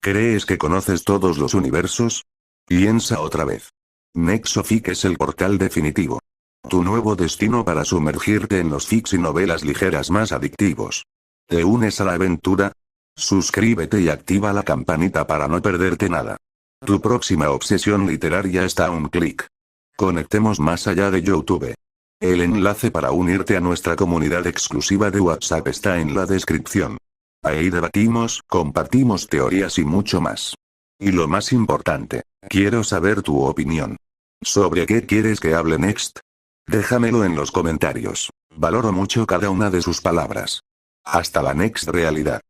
¿Crees que conoces todos los universos? Piensa otra vez. Nexofic es el portal definitivo. Tu nuevo destino para sumergirte en los fics y novelas ligeras más adictivos. ¿Te unes a la aventura? Suscríbete y activa la campanita para no perderte nada. Tu próxima obsesión literaria está a un clic. Conectemos más allá de YouTube. El enlace para unirte a nuestra comunidad exclusiva de WhatsApp está en la descripción. Ahí debatimos, compartimos teorías y mucho más. Y lo más importante, quiero saber tu opinión. ¿Sobre qué quieres que hable next? Déjamelo en los comentarios. Valoro mucho cada una de sus palabras. Hasta la next realidad.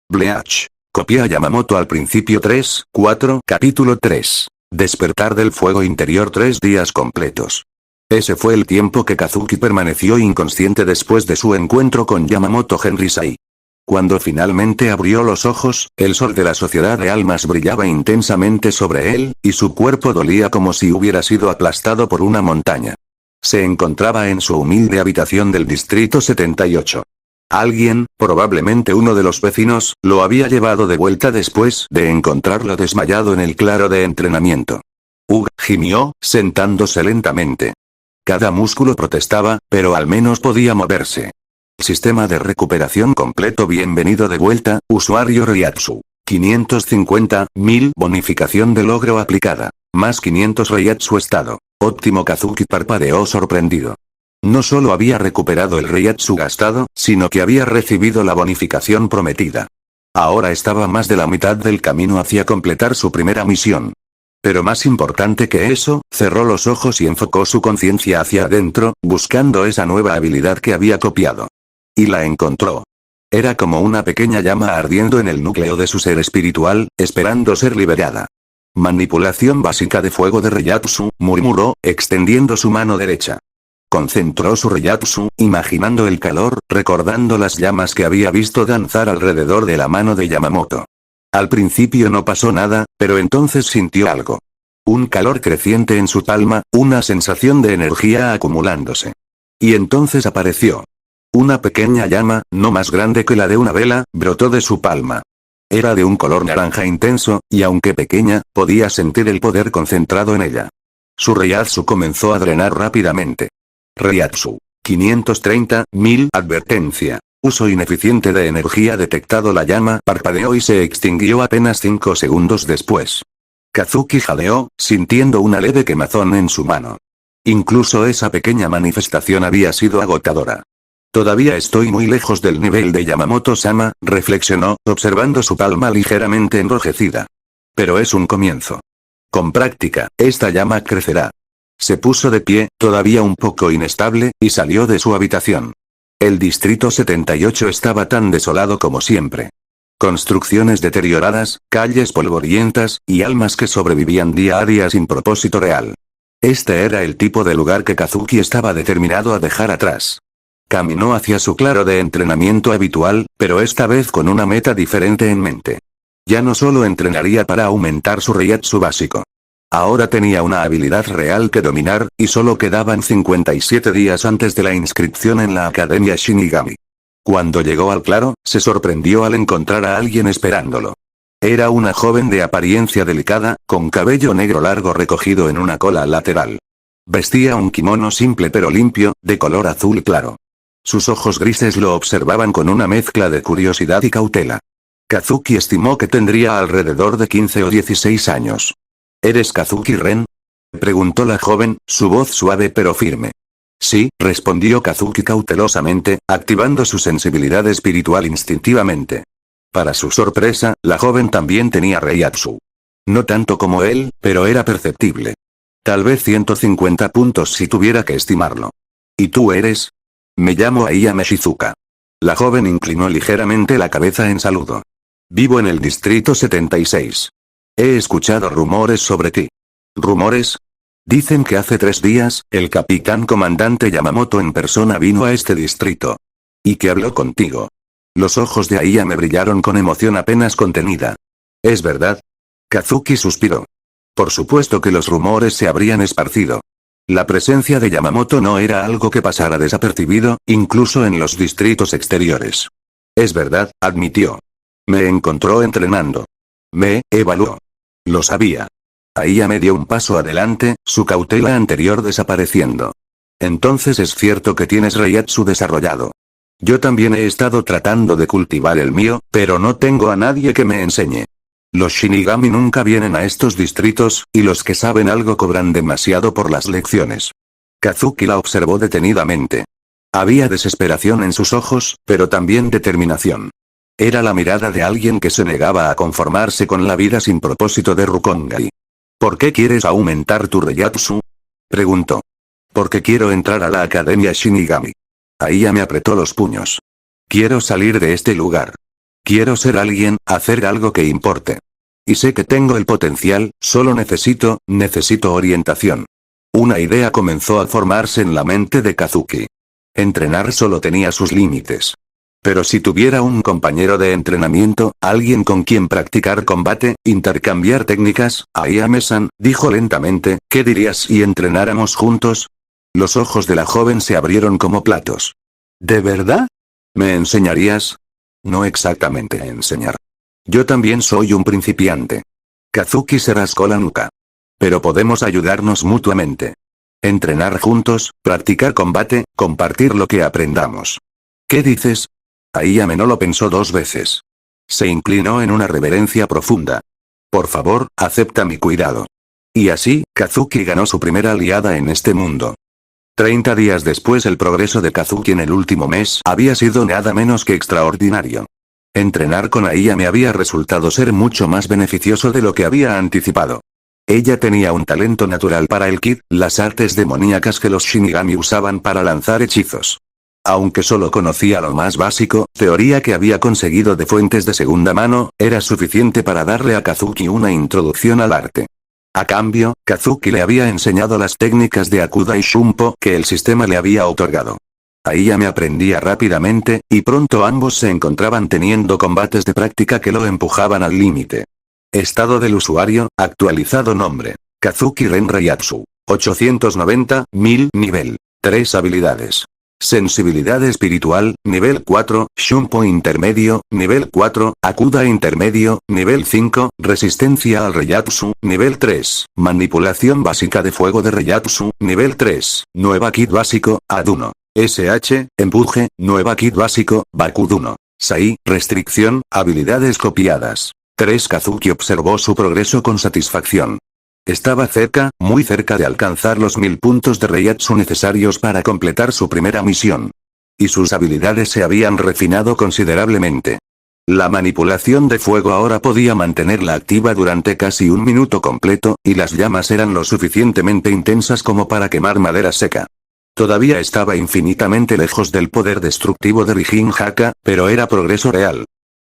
Bleach. Copia a Yamamoto al principio 3-4. Capítulo 3. Despertar del fuego interior 3 días completos. Ese fue el tiempo que Kazuki permaneció inconsciente después de su encuentro con Yamamoto Henrysai. Cuando finalmente abrió los ojos, el sol de la sociedad de almas brillaba intensamente sobre él, y su cuerpo dolía como si hubiera sido aplastado por una montaña. Se encontraba en su humilde habitación del distrito 78. Alguien, probablemente uno de los vecinos, lo había llevado de vuelta después de encontrarlo desmayado en el claro de entrenamiento. Gimió, sentándose lentamente. Cada músculo protestaba, pero al menos podía moverse. Sistema de recuperación completo. Bienvenido de vuelta, usuario Reiatsu. 550.000 bonificación de logro aplicada. Más 500 Reiatsu estado. Óptimo. Kazuki parpadeó sorprendido. No solo había recuperado el Reiatsu gastado, sino que había recibido la bonificación prometida. Ahora estaba más de la mitad del camino hacia completar su primera misión. Pero más importante que eso, cerró los ojos y enfocó su conciencia hacia adentro, buscando esa nueva habilidad que había copiado. Y la encontró. Era como una pequeña llama ardiendo en el núcleo de su ser espiritual, esperando ser liberada. Manipulación básica de fuego de Reiatsu, murmuró, extendiendo su mano derecha. Concentró su Reiatsu, imaginando el calor, recordando las llamas que había visto danzar alrededor de la mano de Yamamoto. Al principio no pasó nada, pero entonces sintió algo. Un calor creciente en su palma, una sensación de energía acumulándose. Y entonces apareció. Una pequeña llama, no más grande que la de una vela, brotó de su palma. Era de un color naranja intenso, y aunque pequeña, podía sentir el poder concentrado en ella. Su Reiatsu comenzó a drenar rápidamente. Reiatsu. 530.000. Advertencia. Uso ineficiente de energía detectado. La llama parpadeó y se extinguió apenas 5 segundos después. Kazuki jadeó, sintiendo una leve quemazón en su mano. Incluso esa pequeña manifestación había sido agotadora. Todavía estoy muy lejos del nivel de Yamamoto-sama, reflexionó, observando su palma ligeramente enrojecida. Pero es un comienzo. Con práctica, esta llama crecerá. Se puso de pie, todavía un poco inestable, y salió de su habitación. El distrito 78 estaba tan desolado como siempre. Construcciones deterioradas, calles polvorientas, y almas que sobrevivían día a día sin propósito real. Este era el tipo de lugar que Kazuki estaba determinado a dejar atrás. Caminó hacia su claro de entrenamiento habitual, pero esta vez con una meta diferente en mente. Ya no solo entrenaría para aumentar su Reiatsu básico. Ahora tenía una habilidad real que dominar, y solo quedaban 57 días antes de la inscripción en la Academia Shinigami. Cuando llegó al claro, se sorprendió al encontrar a alguien esperándolo. Era una joven de apariencia delicada, con cabello negro largo recogido en una cola lateral. Vestía un kimono simple pero limpio, de color azul claro. Sus ojos grises lo observaban con una mezcla de curiosidad y cautela. Kazuki estimó que tendría alrededor de 15 o 16 años. ¿Eres Kazuki Ren? Preguntó la joven, su voz suave pero firme. Sí, respondió Kazuki cautelosamente, activando su sensibilidad espiritual instintivamente. Para su sorpresa, la joven también tenía Reiatsu. No tanto como él, pero era perceptible. Tal vez 150 puntos si tuviera que estimarlo. ¿Y tú eres? Me llamo Aiyame Shizuka. La joven inclinó ligeramente la cabeza en saludo. Vivo en el distrito 76. He escuchado rumores sobre ti. ¿Rumores? Dicen que hace 3 días, el capitán comandante Yamamoto en persona vino a este distrito. Y que habló contigo. Los ojos de Aiyame brillaron con emoción apenas contenida. ¿Es verdad? Kazuki suspiró. Por supuesto que los rumores se habrían esparcido. La presencia de Yamamoto no era algo que pasara desapercibido, incluso en los distritos exteriores. Es verdad, admitió. Me encontró entrenando. Me evaluó. Lo sabía. Ayame dio un paso adelante, su cautela anterior desapareciendo. Entonces es cierto que tienes Reiatsu desarrollado. Yo también he estado tratando de cultivar el mío, pero no tengo a nadie que me enseñe. Los Shinigami nunca vienen a estos distritos, y los que saben algo cobran demasiado por las lecciones. Kazuki la observó detenidamente. Había desesperación en sus ojos, pero también determinación. Era la mirada de alguien que se negaba a conformarse con la vida sin propósito de Rukongai. ¿Por qué quieres aumentar tu Reiatsu? Preguntó. Porque quiero entrar a la Academia Shinigami. Ayame apretó los puños. Quiero salir de este lugar. Quiero ser alguien, hacer algo que importe. Y sé que tengo el potencial, solo necesito orientación. Una idea comenzó a formarse en la mente de Kazuki. Entrenar solo tenía sus límites. Pero si tuviera un compañero de entrenamiento, alguien con quien practicar combate, intercambiar técnicas, Ayame-san, dijo lentamente, ¿qué dirías si entrenáramos juntos? Los ojos de la joven se abrieron como platos. ¿De verdad? ¿Me enseñarías? No exactamente enseñar. Yo también soy un principiante. Kazuki se rascó la nuca. Pero podemos ayudarnos mutuamente. Entrenar juntos, practicar combate, compartir lo que aprendamos. ¿Qué dices? Ayame no lo pensó dos veces. Se inclinó en una reverencia profunda. Por favor, acepta mi cuidado. Y así, Kazuki ganó su primera aliada en este mundo. 30 días después el progreso de Kazuki en el último mes había sido nada menos que extraordinario. Entrenar con Ayame había resultado ser mucho más beneficioso de lo que había anticipado. Ella tenía un talento natural para el ki, las artes demoníacas que los Shinigami usaban para lanzar hechizos. Aunque solo conocía lo más básico, teoría que había conseguido de fuentes de segunda mano, era suficiente para darle a Kazuki una introducción al arte. A cambio, Kazuki le había enseñado las técnicas de Akuda y Shunpo que el sistema le había otorgado. Ayame aprendía rápidamente, y pronto ambos se encontraban teniendo combates de práctica que lo empujaban al límite. Estado del usuario, actualizado nombre. Kazuki Ren Reiatsu. 890.000 nivel. 3 habilidades. Sensibilidad espiritual, nivel 4, Shunpo intermedio, nivel 4, Akuda intermedio, nivel 5, resistencia al Reiatsu, nivel 3, manipulación básica de fuego de Reiatsu, nivel 3, nueva kit básico, Aduno. SH, empuje, nueva kit básico, Bakuduno. Sai, restricción, habilidades copiadas. 3 Kazuki observó su progreso con satisfacción. Estaba cerca, muy cerca de alcanzar los 1000 puntos de Reiatsu necesarios para completar su primera misión. Y sus habilidades se habían refinado considerablemente. La manipulación de fuego ahora podía mantenerla activa durante casi un minuto completo, y las llamas eran lo suficientemente intensas como para quemar madera seca. Todavía estaba infinitamente lejos del poder destructivo de Rijin Haka, pero era progreso real.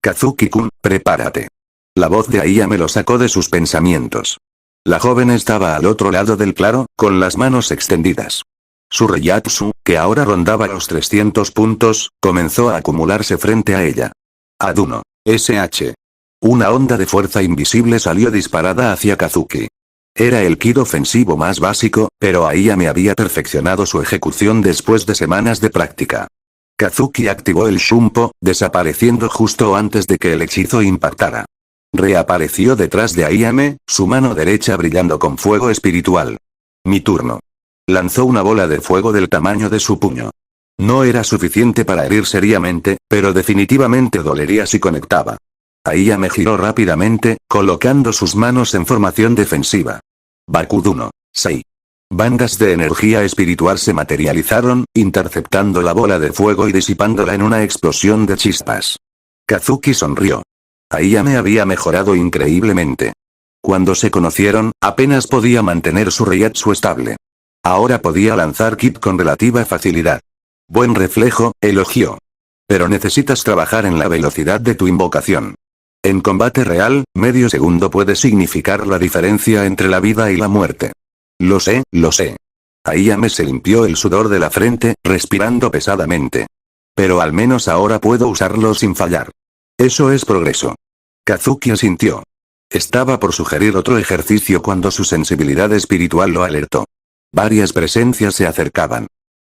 Kazuki-kun, prepárate. La voz de Ayame lo sacó de sus pensamientos. La joven estaba al otro lado del claro, con las manos extendidas. Su Reiatsu, que ahora rondaba los 300 puntos, comenzó a acumularse frente a ella. Aduno. SH. Una onda de fuerza invisible salió disparada hacia Kazuki. Era el ki ofensivo más básico, pero Ayame había perfeccionado su ejecución después de semanas de práctica. Kazuki activó el Shunpo, desapareciendo justo antes de que el hechizo impactara. Reapareció detrás de Ayame, su mano derecha brillando con fuego espiritual. Mi turno. Lanzó una bola de fuego del tamaño de su puño. No era suficiente para herir seriamente, pero definitivamente dolería si conectaba. Ayame giró rápidamente, colocando sus manos en formación defensiva. Bakuduno. Sai. Bandas de energía espiritual se materializaron, interceptando la bola de fuego y disipándola en una explosión de chispas. Kazuki sonrió. Ayame había mejorado increíblemente. Cuando se conocieron, apenas podía mantener su Reiatsu estable. Ahora podía lanzar kit con relativa facilidad. Buen reflejo, elogió. Pero necesitas trabajar en la velocidad de tu invocación. En combate real, medio segundo puede significar la diferencia entre la vida y la muerte. Lo sé, lo sé. Ayame se limpió el sudor de la frente, respirando pesadamente. Pero al menos ahora puedo usarlo sin fallar. Eso es progreso. Kazuki asintió. Estaba por sugerir otro ejercicio cuando su sensibilidad espiritual lo alertó. Varias presencias se acercaban.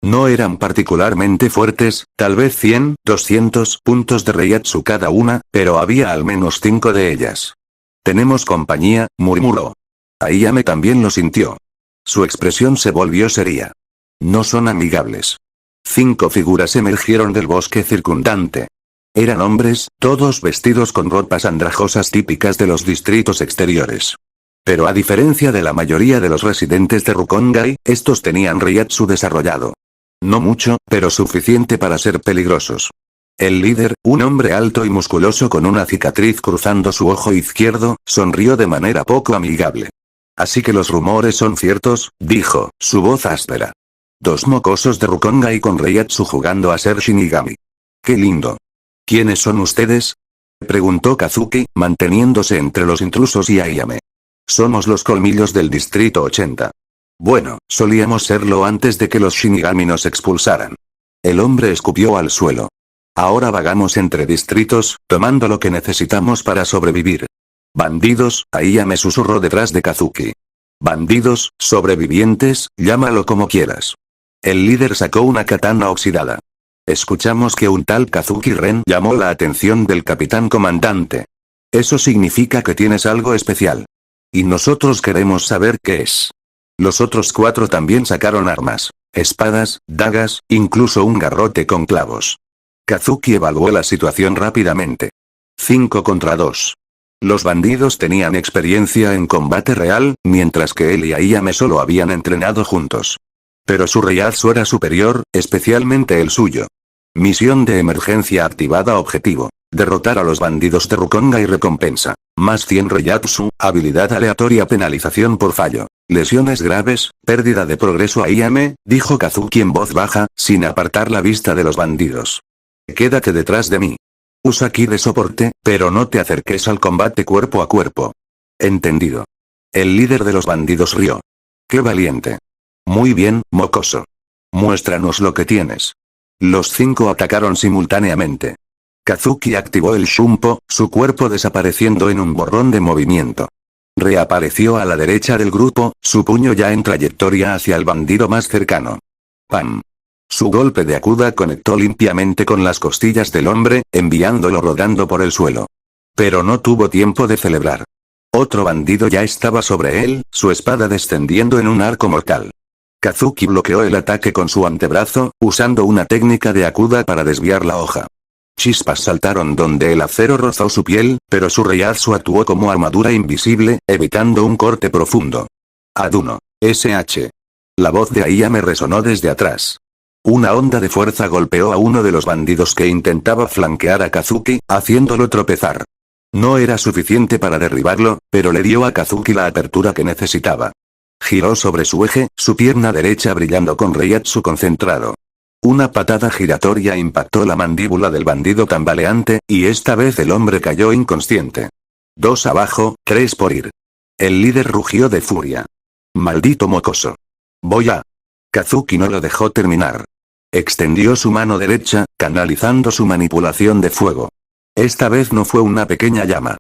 No eran particularmente fuertes, tal vez 100, 200 puntos de Reiatsu cada una, pero había al menos 5 de ellas. Tenemos compañía, murmuró. Ayame también lo sintió. Su expresión se volvió seria. No son amigables. 5 figuras emergieron del bosque circundante. Eran hombres, todos vestidos con ropas andrajosas típicas de los distritos exteriores. Pero a diferencia de la mayoría de los residentes de Rukongai, estos tenían Reiatsu desarrollado. No mucho, pero suficiente para ser peligrosos. El líder, un hombre alto y musculoso con una cicatriz cruzando su ojo izquierdo, sonrió de manera poco amigable. Así que los rumores son ciertos, dijo, su voz áspera. 2 mocosos de Rukongai con Reiatsu jugando a ser Shinigami. ¡Qué lindo! ¿Quiénes son ustedes?, preguntó Kazuki, manteniéndose entre los intrusos y Ayame. Somos los colmillos del distrito 80. Bueno, solíamos serlo antes de que los Shinigami nos expulsaran. El hombre escupió al suelo. Ahora vagamos entre distritos, tomando lo que necesitamos para sobrevivir. Bandidos, Ayame susurró detrás de Kazuki. Bandidos, sobrevivientes, llámalo como quieras. El líder sacó una katana oxidada. Escuchamos que un tal Kazuki Ren llamó la atención del capitán comandante. Eso significa que tienes algo especial. Y nosotros queremos saber qué es. Los otros 4 también sacaron armas. Espadas, dagas, incluso un garrote con clavos. Kazuki evaluó la situación rápidamente. 5 contra 2. Los bandidos tenían experiencia en combate real, mientras que él y Ayame solo habían entrenado juntos. Pero su Reiatsu era superior, especialmente el suyo. Misión de emergencia activada. Objetivo: derrotar a los bandidos de Rukongai. Recompensa: más 100 Reiatsu, habilidad aleatoria. Penalización por fallo. Lesiones graves, pérdida de progreso. Ayame, dijo Kazuki en voz baja, sin apartar la vista de los bandidos. Quédate detrás de mí. Usa ki de soporte, pero no te acerques al combate cuerpo a cuerpo. Entendido. El líder de los bandidos rió. ¡Qué valiente! Muy bien, mocoso. Muéstranos lo que tienes. Los 5 atacaron simultáneamente. Kazuki activó el Shunpo, su cuerpo desapareciendo en un borrón de movimiento. Reapareció a la derecha del grupo, su puño ya en trayectoria hacia el bandido más cercano. ¡Pam! Su golpe de Akuda conectó limpiamente con las costillas del hombre, enviándolo rodando por el suelo. Pero no tuvo tiempo de celebrar. Otro bandido ya estaba sobre él, su espada descendiendo en un arco mortal. Kazuki bloqueó el ataque con su antebrazo, usando una técnica de Akuda para desviar la hoja. Chispas saltaron donde el acero rozó su piel, pero su Reiatsu actuó como armadura invisible, evitando un corte profundo. Aduno. SH. La voz de Ayame resonó desde atrás. Una onda de fuerza golpeó a uno de los bandidos que intentaba flanquear a Kazuki, haciéndolo tropezar. No era suficiente para derribarlo, pero le dio a Kazuki la apertura que necesitaba. Giró sobre su eje, su pierna derecha brillando con Reiatsu concentrado. Una patada giratoria impactó la mandíbula del bandido tambaleante, y esta vez el hombre cayó inconsciente. 2 abajo, 3 por ir. El líder rugió de furia. Maldito mocoso. Voy a... Kazuki no lo dejó terminar. Extendió su mano derecha, canalizando su manipulación de fuego. Esta vez no fue una pequeña llama.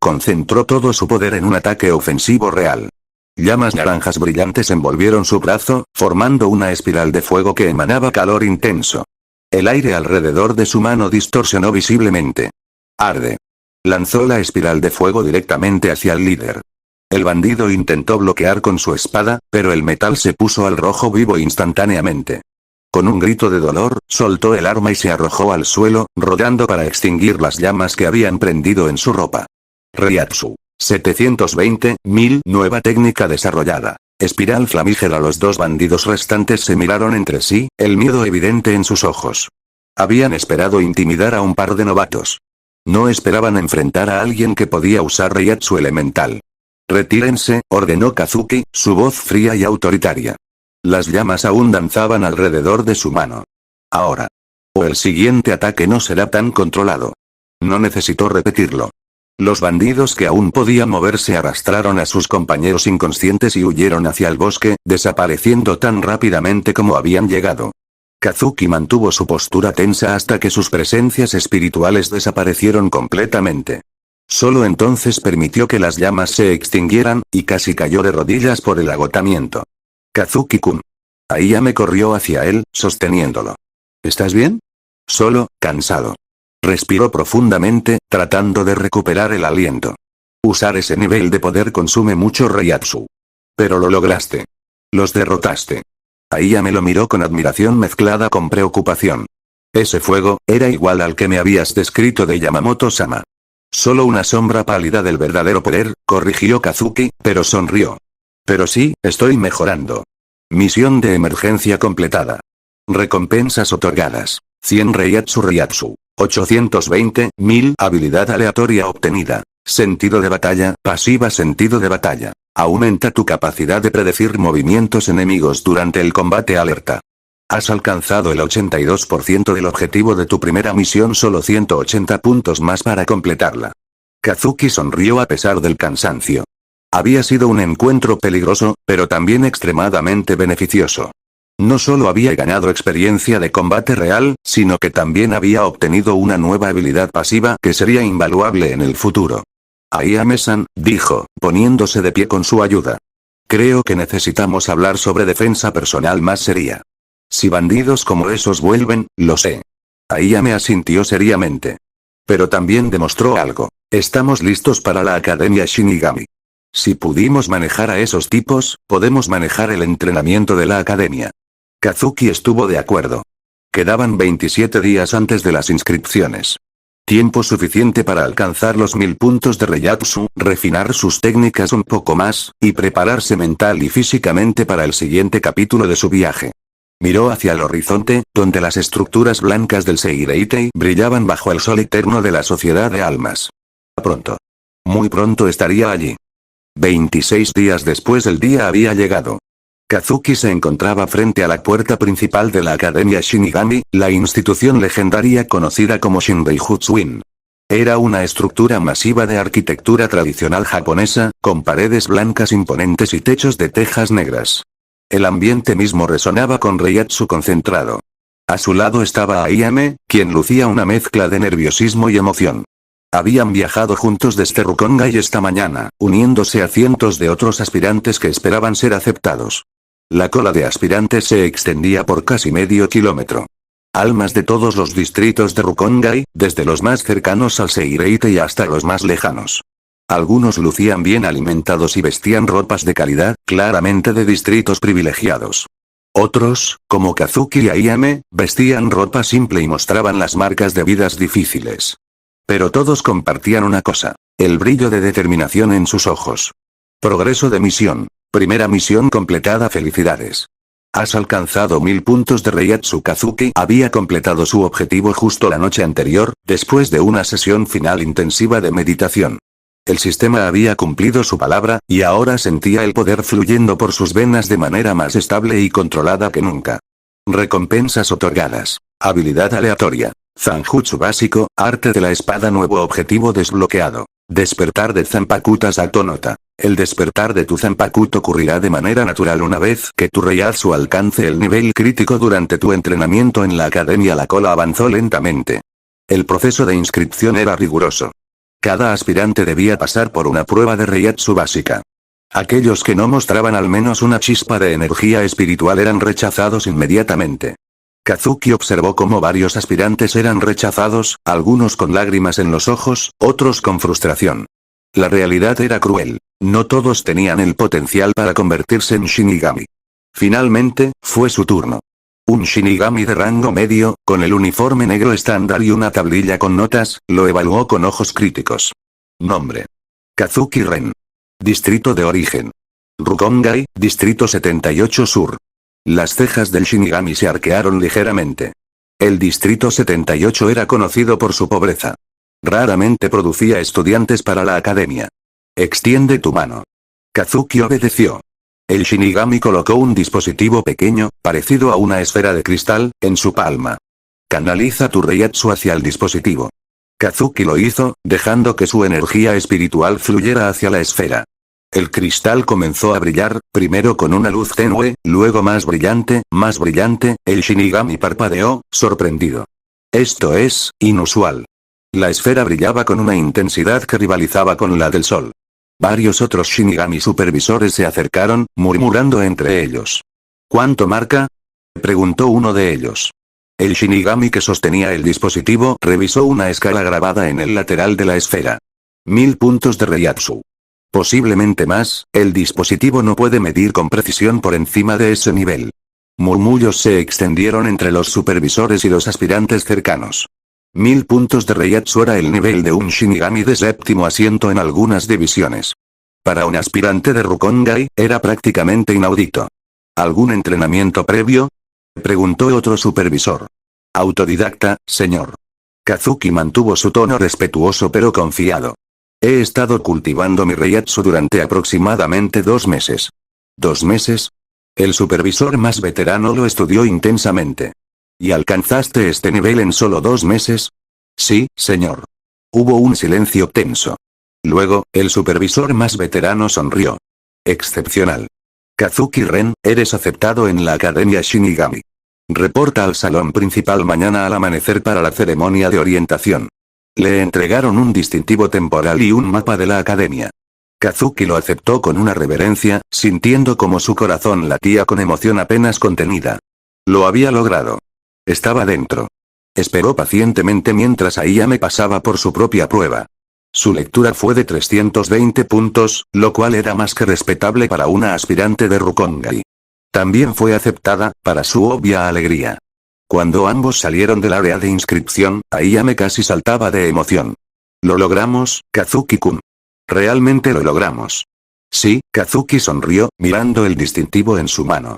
Concentró todo su poder en un ataque ofensivo real. Llamas naranjas brillantes envolvieron su brazo, formando una espiral de fuego que emanaba calor intenso. El aire alrededor de su mano distorsionó visiblemente. Arde. Lanzó la espiral de fuego directamente hacia el líder. El bandido intentó bloquear con su espada, pero el metal se puso al rojo vivo instantáneamente. Con un grito de dolor, soltó el arma y se arrojó al suelo, rodando para extinguir las llamas que habían prendido en su ropa. Reiatsu. 720.000. Nueva técnica desarrollada. Espiral flamígera. Los 2 bandidos restantes se miraron entre sí, el miedo evidente en sus ojos. Habían esperado intimidar a un par de novatos. No esperaban enfrentar a alguien que podía usar Reiatsu elemental. Retírense, ordenó Kazuki, su voz fría y autoritaria. Las llamas aún danzaban alrededor de su mano. Ahora. O el siguiente ataque no será tan controlado. No necesitó repetirlo. Los bandidos que aún podían moverse arrastraron a sus compañeros inconscientes y huyeron hacia el bosque, desapareciendo tan rápidamente como habían llegado. Kazuki mantuvo su postura tensa hasta que sus presencias espirituales desaparecieron completamente. Solo entonces permitió que las llamas se extinguieran, y casi cayó de rodillas por el agotamiento. Kazuki-kun. Ayame corrió hacia él, sosteniéndolo. ¿Estás bien? Solo, cansado. Respiró profundamente, tratando de recuperar el aliento. Usar ese nivel de poder consume mucho Reiatsu. Pero lo lograste. Los derrotaste. Ayame lo miró con admiración mezclada con preocupación. Ese fuego, era igual al que me habías descrito de Yamamoto-sama. Solo una sombra pálida del verdadero poder, corrigió Kazuki, pero sonrió. Pero sí, estoy mejorando. Misión de emergencia completada. Recompensas otorgadas. 100 Reiatsu. 820.000 habilidad aleatoria obtenida. Sentido de batalla, pasiva sentido de batalla. Aumenta tu capacidad de predecir movimientos enemigos durante el combate alerta. Has alcanzado el 82% del objetivo de tu primera misión, solo 180 puntos más para completarla. Kazuki sonrió a pesar del cansancio. Había sido un encuentro peligroso, pero también extremadamente beneficioso. No solo había ganado experiencia de combate real, sino que también había obtenido una nueva habilidad pasiva que sería invaluable en el futuro. Ayame-san, dijo, poniéndose de pie con su ayuda. Creo que necesitamos hablar sobre defensa personal más seria. Si bandidos como esos vuelven, lo sé. Ayame asintió seriamente. Pero también demostró algo. Estamos listos para la Academia Shinigami. Si pudimos manejar a esos tipos, podemos manejar el entrenamiento de la Academia. Kazuki estuvo de acuerdo. Quedaban 27 días antes de las inscripciones. Tiempo suficiente para alcanzar los 1000 puntos de Reiatsu, refinar sus técnicas un poco más, y prepararse mental y físicamente para el siguiente capítulo de su viaje. Miró hacia el horizonte, donde las estructuras blancas del Seireitei brillaban bajo el sol eterno de la Sociedad de Almas. Pronto. Muy pronto estaría allí. 26 días después el día había llegado. Kazuki se encontraba frente a la puerta principal de la Academia Shinigami, la institución legendaria conocida como Shinreijutsuin. Era una estructura masiva de arquitectura tradicional japonesa, con paredes blancas imponentes y techos de tejas negras. El ambiente mismo resonaba con Reiatsu concentrado. A su lado estaba Ayame, quien lucía una mezcla de nerviosismo y emoción. Habían viajado juntos desde Rukongai esta mañana, uniéndose a cientos de otros aspirantes que esperaban ser aceptados. La cola de aspirantes se extendía por casi medio kilómetro. Almas de todos los distritos de Rukongai, desde los más cercanos al Seireitei hasta los más lejanos. Algunos lucían bien alimentados y vestían ropas de calidad, claramente de distritos privilegiados. Otros, como Kazuki y Ayame, vestían ropa simple y mostraban las marcas de vidas difíciles. Pero todos compartían una cosa: el brillo de determinación en sus ojos. Progreso de misión. Primera misión completada. Felicidades. Has alcanzado 1000 puntos de Reiatsu. Kazuki había completado su objetivo justo la noche anterior, después de una sesión final intensiva de meditación. El sistema había cumplido su palabra, y ahora sentía el poder fluyendo por sus venas de manera más estable y controlada que nunca. Recompensas otorgadas. Habilidad aleatoria. Zanjutsu básico, arte de la espada. Nuevo objetivo desbloqueado. Despertar de Zanpakuta Satonota. El despertar de tu Zanpakuto ocurrirá de manera natural una vez que tu Reiatsu alcance el nivel crítico. Durante tu entrenamiento en la academia la cola avanzó lentamente. El proceso de inscripción era riguroso. Cada aspirante debía pasar por una prueba de Reiatsu básica. Aquellos que no mostraban al menos una chispa de energía espiritual eran rechazados inmediatamente. Kazuki observó cómo varios aspirantes eran rechazados, algunos con lágrimas en los ojos, otros con frustración. La realidad era cruel. No todos tenían el potencial para convertirse en Shinigami. Finalmente, fue su turno. Un Shinigami de rango medio, con el uniforme negro estándar y una tablilla con notas, lo evaluó con ojos críticos. Nombre: Kazuki Ren. Distrito de origen: Rukongai, Distrito 78 Sur. Las cejas del Shinigami se arquearon ligeramente. El Distrito 78 era conocido por su pobreza. Raramente producía estudiantes para la academia. Extiende tu mano. Kazuki obedeció. El Shinigami colocó un dispositivo pequeño, parecido a una esfera de cristal, en su palma. Canaliza tu Reiatsu hacia el dispositivo. Kazuki lo hizo, dejando que su energía espiritual fluyera hacia la esfera. El cristal comenzó a brillar, primero con una luz tenue, luego más brillante, el Shinigami parpadeó, sorprendido. Esto es inusual. La esfera brillaba con una intensidad que rivalizaba con la del sol. Varios otros Shinigami supervisores se acercaron, murmurando entre ellos. ¿Cuánto marca?, preguntó uno de ellos. El Shinigami que sostenía el dispositivo revisó una escala grabada en el lateral de la esfera. 1000 puntos de Reiatsu. Posiblemente más, el dispositivo no puede medir con precisión por encima de ese nivel. Murmullos se extendieron entre los supervisores y los aspirantes cercanos. 1000 puntos de Reiatsu era el nivel de un Shinigami de séptimo asiento en algunas divisiones. Para un aspirante de Rukongai, era prácticamente inaudito. ¿Algún entrenamiento previo?, preguntó otro supervisor. Autodidacta, señor. Kazuki mantuvo su tono respetuoso pero confiado. He estado cultivando mi Reiatsu durante aproximadamente 2 meses. ¿2 meses? El supervisor más veterano lo estudió intensamente. ¿Y alcanzaste este nivel en solo 2 meses? Sí, señor. Hubo un silencio tenso. Luego, el supervisor más veterano sonrió. Excepcional. Kazuki Ren, eres aceptado en la Academia Shinigami. Reporta al salón principal mañana al amanecer para la ceremonia de orientación. Le entregaron un distintivo temporal y un mapa de la academia. Kazuki lo aceptó con una reverencia, sintiendo como su corazón latía con emoción apenas contenida. Lo había logrado. Estaba dentro. Esperó pacientemente mientras Ayame pasaba por su propia prueba. Su lectura fue de 320 puntos, lo cual era más que respetable para una aspirante de Rukongai. También fue aceptada, para su obvia alegría. Cuando ambos salieron del área de inscripción, Ayame casi saltaba de emoción. Lo logramos, Kazuki-kun. Realmente lo logramos. Sí, Kazuki sonrió, mirando el distintivo en su mano.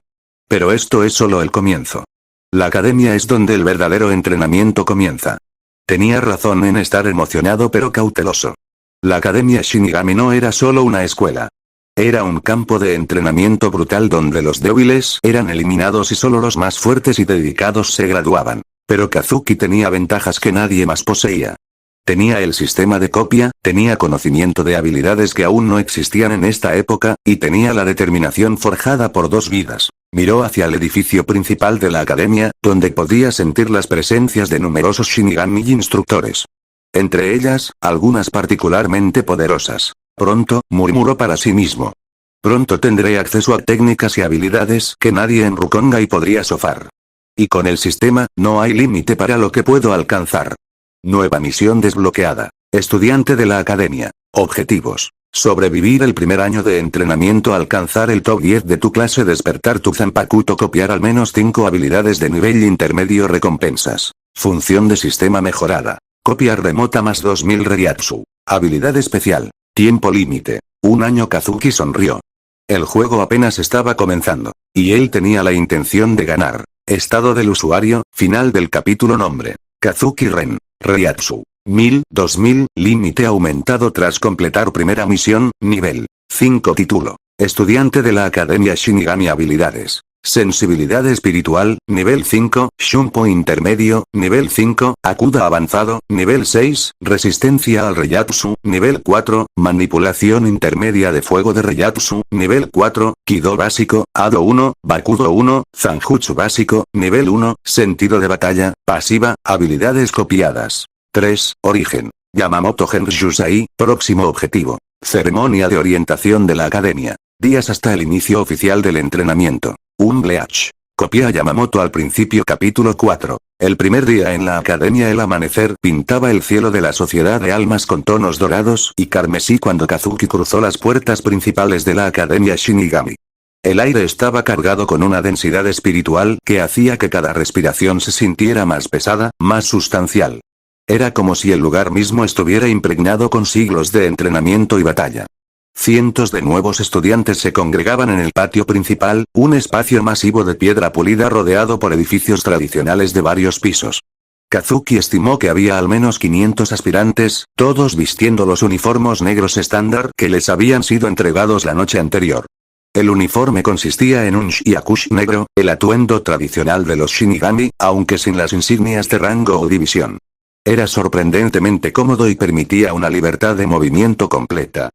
Pero esto es solo el comienzo. La academia es donde el verdadero entrenamiento comienza. Tenía razón en estar emocionado pero cauteloso. La Academia Shinigami no era solo una escuela. Era un campo de entrenamiento brutal donde los débiles eran eliminados y solo los más fuertes y dedicados se graduaban. Pero Kazuki tenía ventajas que nadie más poseía. Tenía el sistema de copia, tenía conocimiento de habilidades que aún no existían en esta época, y tenía la determinación forjada por 2 vidas. Miró hacia el edificio principal de la academia, donde podía sentir las presencias de numerosos Shinigami y instructores. Entre ellas, algunas particularmente poderosas. Pronto, murmuró para sí mismo. Pronto tendré acceso a técnicas y habilidades que nadie en Rukongai podría sofar. Y con el sistema, no hay límite para lo que puedo alcanzar. Nueva misión desbloqueada. Estudiante de la academia. Objetivos. Sobrevivir el primer año de entrenamiento, alcanzar el top 10 de tu clase, despertar tu Zanpakuto, copiar al menos 5 habilidades de nivel intermedio. Recompensas. Función de sistema mejorada. Copia remota más 2000 Reiatsu. Habilidad especial. Tiempo límite. 1 año. Kazuki sonrió. El juego apenas estaba comenzando. Y él tenía la intención de ganar. Estado del usuario, final del capítulo. Nombre. Kazuki Ren. Reiatsu. 1000, 2000, límite aumentado tras completar primera misión, nivel 5. Título. Estudiante de la Academia Shinigami. Habilidades. Sensibilidad espiritual, nivel 5, Shunpo intermedio, nivel 5, Akuda avanzado, nivel 6, resistencia al Reiatsu, nivel 4, manipulación intermedia de fuego de Reiatsu, nivel 4, Kido básico, Ado 1, Bakudo 1, Zanjutsu básico, nivel 1, sentido de batalla, pasiva, habilidades copiadas. 3, origen. Yamamoto Genryusai, próximo objetivo. Ceremonia de orientación de la academia. Días hasta el inicio oficial del entrenamiento. Un Bleach. Copia a Yamamoto al principio. Capítulo 4. El primer día en la academia. El amanecer pintaba el cielo de la sociedad de almas con tonos dorados y carmesí cuando Kazuki cruzó las puertas principales de la academia Shinigami. El aire estaba cargado con una densidad espiritual que hacía que cada respiración se sintiera más pesada, más sustancial. Era como si el lugar mismo estuviera impregnado con siglos de entrenamiento y batalla. Cientos de nuevos estudiantes se congregaban en el patio principal, un espacio masivo de piedra pulida rodeado por edificios tradicionales de varios pisos. Kazuki estimó que había al menos 500 aspirantes, todos vistiendo los uniformes negros estándar que les habían sido entregados la noche anterior. El uniforme consistía en un shiakushi negro, el atuendo tradicional de los Shinigami, aunque sin las insignias de rango o división. Era sorprendentemente cómodo y permitía una libertad de movimiento completa.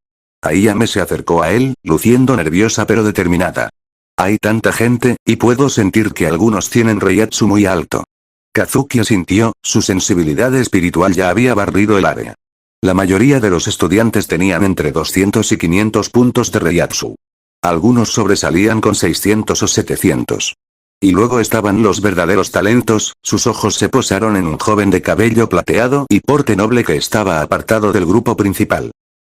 Ayame se acercó a él, luciendo nerviosa pero determinada. Hay tanta gente, y puedo sentir que algunos tienen Reiatsu muy alto. Kazuki asintió, su sensibilidad espiritual ya había barrido el área. La mayoría de los estudiantes tenían entre 200 y 500 puntos de Reiatsu. Algunos sobresalían con 600 o 700. Y luego estaban los verdaderos talentos. Sus ojos se posaron en un joven de cabello plateado y porte noble que estaba apartado del grupo principal.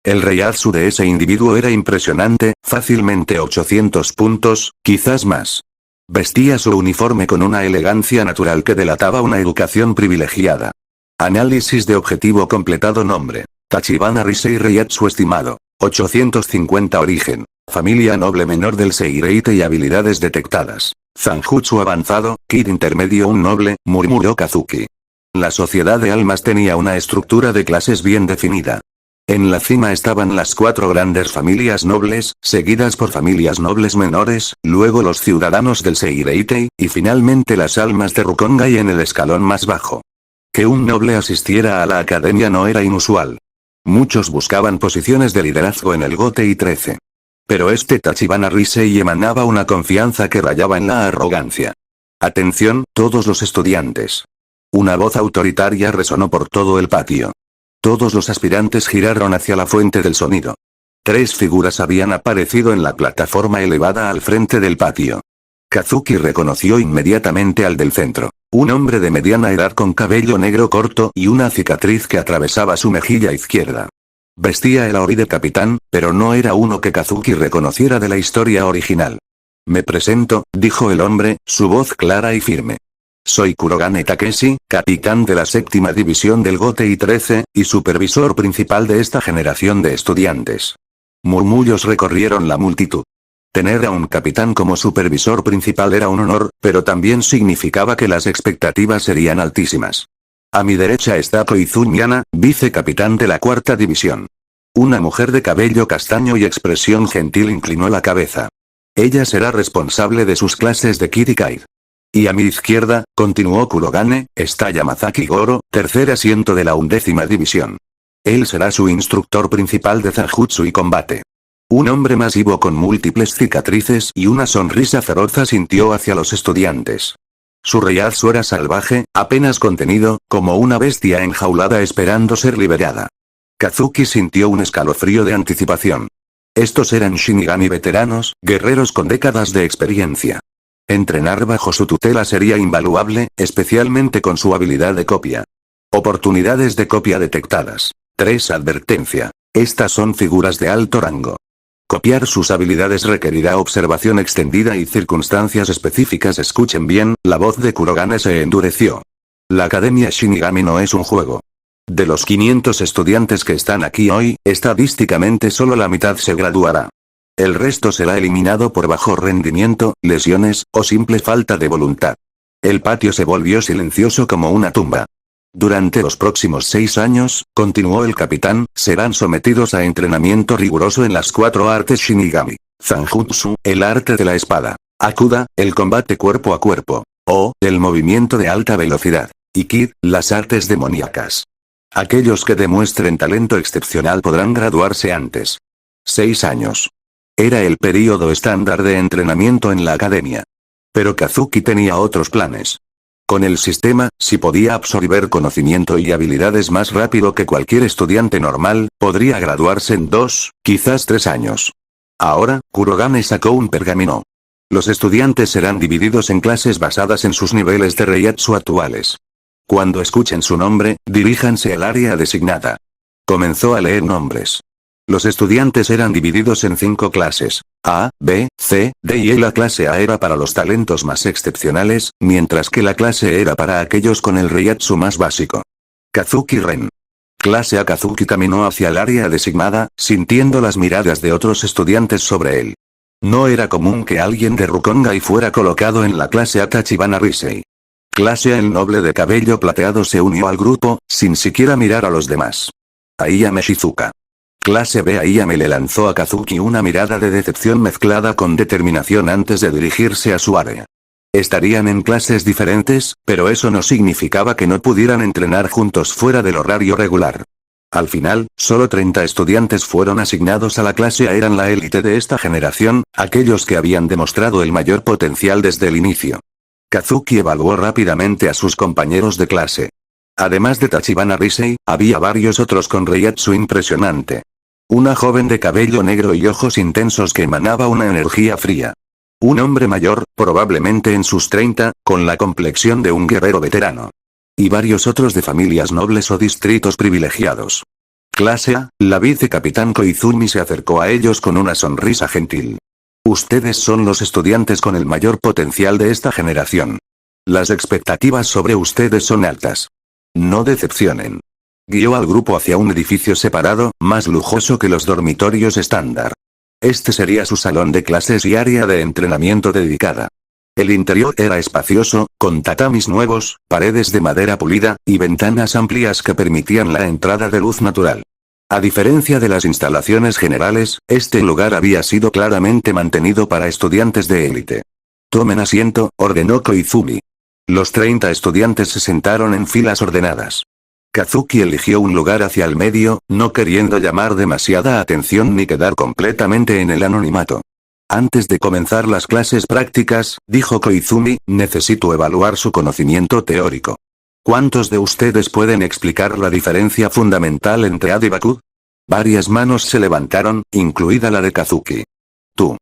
El reiatsu de ese individuo era impresionante, fácilmente 800 puntos, quizás más. Vestía su uniforme con una elegancia natural que delataba una educación privilegiada. Análisis de objetivo completado. Nombre: Tachibana Risei. Reiatsu estimado: 850. Origen: familia noble menor del Seireite y habilidades detectadas: Zanjutsu avanzado, Kid intermedio. Un noble, murmuró Kazuki. La sociedad de almas tenía una estructura de clases bien definida. En la cima estaban las 4 grandes familias nobles, seguidas por familias nobles menores, luego los ciudadanos del Seireitei, y finalmente las almas de Rukongai en el escalón más bajo. Que un noble asistiera a la academia no era inusual. Muchos buscaban posiciones de liderazgo en el Gotei 13. Pero este Tachibana Risei emanaba una confianza que rayaba en la arrogancia. Atención, todos los estudiantes. Una voz autoritaria resonó por todo el patio. Todos los aspirantes giraron hacia la fuente del sonido. 3 figuras habían aparecido en la plataforma elevada al frente del patio. Kazuki reconoció inmediatamente al del centro. Un hombre de mediana edad con cabello negro corto y una cicatriz que atravesaba su mejilla izquierda. Vestía el auri de capitán, pero no era uno que Kazuki reconociera de la historia original. Me presento, dijo el hombre, su voz clara y firme. Soy Kurogane Takeshi, capitán de la 7ª división del Gotei 13, y supervisor principal de esta generación de estudiantes. Murmullos recorrieron la multitud. Tener a un capitán como supervisor principal era un honor, pero también significaba que las expectativas serían altísimas. A mi derecha está Koizumi Ana, vicecapitán de la 4ª división. Una mujer de cabello castaño y expresión gentil inclinó la cabeza. Ella será responsable de sus clases de Kirikai. Y a mi izquierda, continuó Kurogane, está Yamazaki Goro, tercer asiento de la 11ª división. Él será su instructor principal de Zanjutsu y combate. Un hombre masivo con múltiples cicatrices y una sonrisa feroz asintió hacia los estudiantes. Su reiatsu era salvaje, apenas contenido, como una bestia enjaulada esperando ser liberada. Kazuki sintió un escalofrío de anticipación. Estos eran Shinigami veteranos, guerreros con décadas de experiencia. Entrenar bajo su tutela sería invaluable, especialmente con su habilidad de copia. Oportunidades de copia detectadas. 3. Advertencia. Estas son figuras de alto rango. Copiar sus habilidades requerirá observación extendida y circunstancias específicas. Escuchen bien, la voz de Kurogane se endureció. La Academia Shinigami no es un juego. De los 500 estudiantes que están aquí hoy, estadísticamente solo la mitad se graduará. El resto será eliminado por bajo rendimiento, lesiones, o simple falta de voluntad. El patio se volvió silencioso como una tumba. Durante los próximos 6 años, continuó el capitán, serán sometidos a entrenamiento riguroso en las 4 artes Shinigami. Zanjutsu, el arte de la espada. Akuda, el combate cuerpo a cuerpo. O, el movimiento de alta velocidad. Y Kid, las artes demoníacas. Aquellos que demuestren talento excepcional podrán graduarse antes. 6 años. Era el período estándar de entrenamiento en la academia. Pero Kazuki tenía otros planes. Con el sistema, si podía absorber conocimiento y habilidades más rápido que cualquier estudiante normal, podría graduarse en 2, quizás 3 años. Ahora, Kurogane sacó un pergamino. Los estudiantes serán divididos en clases basadas en sus niveles de reiatsu actuales. Cuando escuchen su nombre, diríjanse al área designada. Comenzó a leer nombres. Los estudiantes eran divididos en 5 clases. A, B, C, D y E. La clase A era para los talentos más excepcionales, mientras que la clase E era para aquellos con el reiatsu más básico. Kazuki Ren. Clase A. Kazuki caminó hacia el área designada, sintiendo las miradas de otros estudiantes sobre él. No era común que alguien de Rukongai fuera colocado en la clase A. Tachibana Risei. Clase A. El noble de cabello plateado se unió al grupo, sin siquiera mirar a los demás. Aiyame Shizuka. Clase B. Aiyame le lanzó a Kazuki una mirada de decepción mezclada con determinación antes de dirigirse a su área. Estarían en clases diferentes, pero eso no significaba que no pudieran entrenar juntos fuera del horario regular. Al final, solo 30 estudiantes fueron asignados a la clase A. Eran la élite de esta generación, aquellos que habían demostrado el mayor potencial desde el inicio. Kazuki evaluó rápidamente a sus compañeros de clase. Además de Tachibana Risei, había varios otros con reiatsu impresionante. Una joven de cabello negro y ojos intensos que emanaba una energía fría. Un hombre mayor, probablemente en sus 30, con la complexión de un guerrero veterano. Y varios otros de familias nobles o distritos privilegiados. Clase A, la vicecapitán Koizumi se acercó a ellos con una sonrisa gentil. Ustedes son los estudiantes con el mayor potencial de esta generación. Las expectativas sobre ustedes son altas. No decepcionen. Guió al grupo hacia un edificio separado, más lujoso que los dormitorios estándar. Este sería su salón de clases y área de entrenamiento dedicada. El interior era espacioso, con tatamis nuevos, paredes de madera pulida, y ventanas amplias que permitían la entrada de luz natural. A diferencia de las instalaciones generales, este lugar había sido claramente mantenido para estudiantes de élite. Tomen asiento, ordenó Koizumi. Los 30 estudiantes se sentaron en filas ordenadas. Kazuki eligió un lugar hacia el medio, no queriendo llamar demasiada atención ni quedar completamente en el anonimato. Antes de comenzar las clases prácticas, dijo Koizumi, necesito evaluar su conocimiento teórico. ¿Cuántos de ustedes pueden explicar la diferencia fundamental entre Ad y Bakud? Varias manos se levantaron, incluida la de Kazuki. Tú.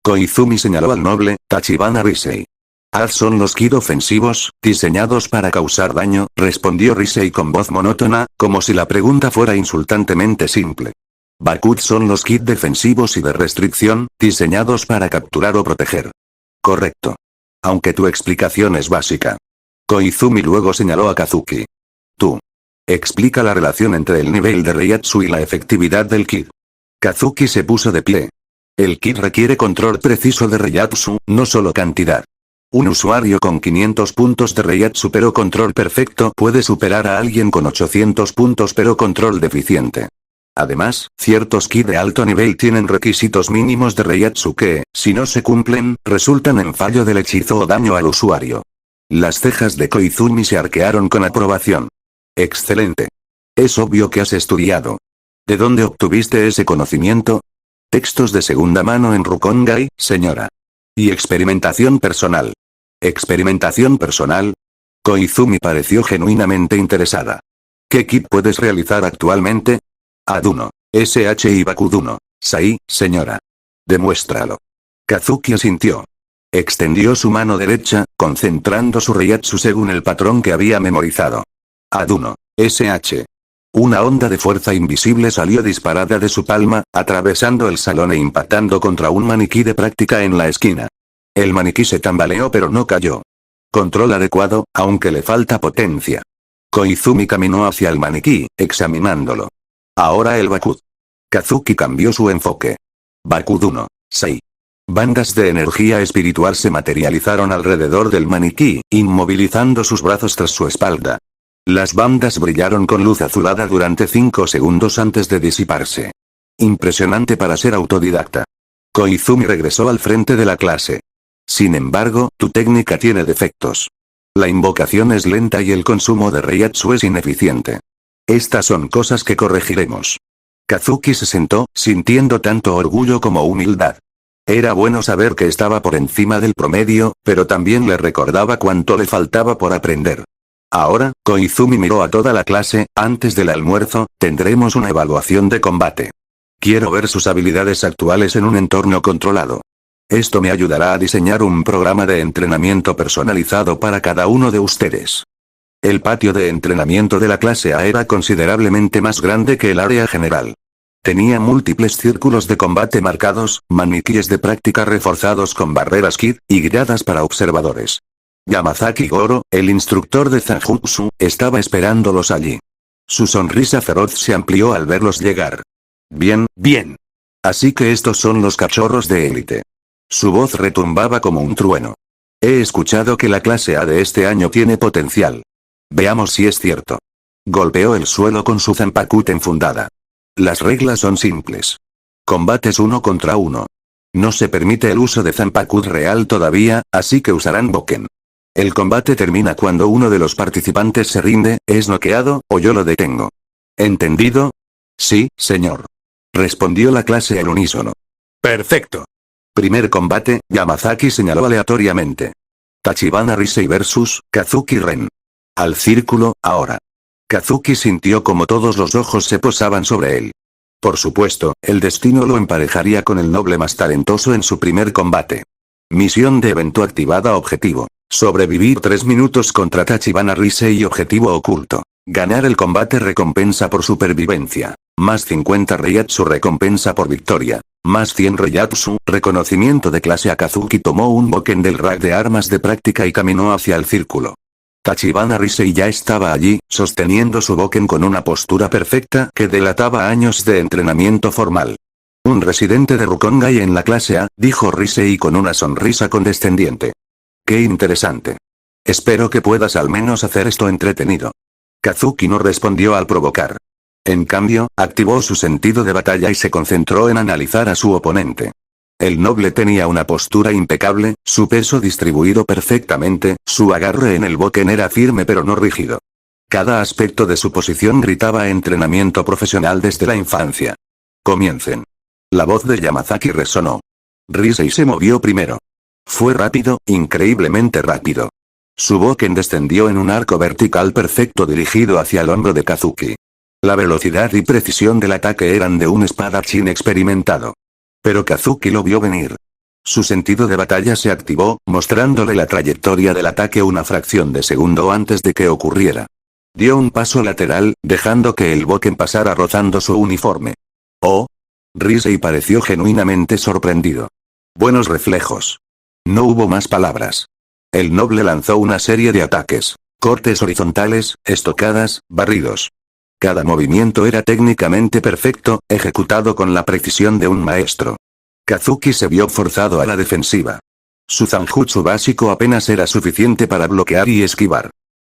Koizumi señaló al noble, Tachibana Risei. Ad son los ki ofensivos, diseñados para causar daño, respondió Risei con voz monótona, como si la pregunta fuera insultantemente simple. Bakud son los ki defensivos y de restricción, diseñados para capturar o proteger. Correcto. Aunque tu explicación es básica. Koizumi luego señaló a Kazuki. Tú. Explica la relación entre el nivel de Reiatsu y la efectividad del ki. Kazuki se puso de pie. El ki requiere control preciso de Reiatsu, no solo cantidad. Un usuario con 500 puntos de Reiatsu pero control perfecto puede superar a alguien con 800 puntos pero control deficiente. Además, ciertos ki de alto nivel tienen requisitos mínimos de Reiatsu que, si no se cumplen, resultan en fallo del hechizo o daño al usuario. Las cejas de Koizumi se arquearon con aprobación. Excelente. Es obvio que has estudiado. ¿De dónde obtuviste ese conocimiento? Textos de segunda mano en Rukongai, señora. Y experimentación personal. ¿Experimentación personal? Koizumi pareció genuinamente interesada. ¿Qué ki puedes realizar actualmente? Ad 1. SH y Bakud 1. Sai, señora. Demuéstralo. Kazuki asintió. Extendió su mano derecha, concentrando su Reiatsu según el patrón que había memorizado. Ad 1. SH. Una onda de fuerza invisible salió disparada de su palma, atravesando el salón e impactando contra un maniquí de práctica en la esquina. El maniquí se tambaleó pero no cayó. Control adecuado, aunque le falta potencia. Koizumi caminó hacia el maniquí, examinándolo. Ahora el Bakud. Kazuki cambió su enfoque. Bakud 1. Sei. Bandas de energía espiritual se materializaron alrededor del maniquí, inmovilizando sus brazos tras su espalda. Las bandas brillaron con luz azulada durante 5 segundos antes de disiparse. Impresionante para ser autodidacta. Koizumi regresó al frente de la clase. Sin embargo, tu técnica tiene defectos. La invocación es lenta y el consumo de Reiatsu es ineficiente. Estas son cosas que corregiremos. Kazuki se sentó, sintiendo tanto orgullo como humildad. Era bueno saber que estaba por encima del promedio, pero también le recordaba cuánto le faltaba por aprender. Ahora, Koizumi miró a toda la clase, antes del almuerzo, tendremos una evaluación de combate. Quiero ver sus habilidades actuales en un entorno controlado. Esto me ayudará a diseñar un programa de entrenamiento personalizado para cada uno de ustedes. El patio de entrenamiento de la clase A era considerablemente más grande que el área general. Tenía múltiples círculos de combate marcados, maniquíes de práctica reforzados con barreras kid, y gradas para observadores. Yamazaki Goro, el instructor de Zanjutsu, estaba esperándolos allí. Su sonrisa feroz se amplió al verlos llegar. Bien, bien. Así que estos son los cachorros de élite. Su voz retumbaba como un trueno. He escuchado que la clase A de este año tiene potencial. Veamos si es cierto. Golpeó el suelo con su zanpakut enfundada. Las reglas son simples. Combates 1 contra 1. No se permite el uso de zanpakut real todavía, así que usarán boken. El combate termina cuando uno de los participantes se rinde, es noqueado, o yo lo detengo. ¿Entendido? Sí, señor. Respondió la clase al unísono. Perfecto. Primer combate, Yamazaki señaló aleatoriamente. Tachibana Risei vs. Kazuki Ren. Al círculo, ahora. Kazuki sintió como todos los ojos se posaban sobre él. Por supuesto, el destino lo emparejaría con el noble más talentoso en su primer combate. Misión de evento activada. Objetivo. Sobrevivir 3 minutos contra Tachibana Risei. Objetivo oculto. Ganar el combate recompensa por supervivencia. Más 50 Reiatsu recompensa por victoria. Más 100 Reiatsu, reconocimiento de clase. Akazuki tomó un boken del rack de armas de práctica y caminó hacia el círculo. Tachibana Risei ya estaba allí, sosteniendo su boken con una postura perfecta que delataba años de entrenamiento formal. Un residente de Rukongai en la clase A, dijo Risei con una sonrisa condescendiente. Qué interesante. Espero que puedas al menos hacer esto entretenido. Kazuki no respondió al provocar. En cambio, activó su sentido de batalla y se concentró en analizar a su oponente. El noble tenía una postura impecable, su peso distribuido perfectamente, su agarre en el boken era firme pero no rígido. Cada aspecto de su posición gritaba entrenamiento profesional desde la infancia. Comiencen. La voz de Yamazaki resonó. Risei se movió primero. Fue rápido, increíblemente rápido. Su boken descendió en un arco vertical perfecto dirigido hacia el hombro de Kazuki. La velocidad y precisión del ataque eran de un espadachín experimentado. Pero Kazuki lo vio venir. Su sentido de batalla se activó, mostrándole la trayectoria del ataque una fracción de segundo antes de que ocurriera. Dio un paso lateral, dejando que el boken pasara rozando su uniforme. Oh. Risei pareció genuinamente sorprendido. Buenos reflejos. No hubo más palabras. El noble lanzó una serie de ataques. Cortes horizontales, estocadas, barridos. Cada movimiento era técnicamente perfecto, ejecutado con la precisión de un maestro. Kazuki se vio forzado a la defensiva. Su zanjutsu básico apenas era suficiente para bloquear y esquivar.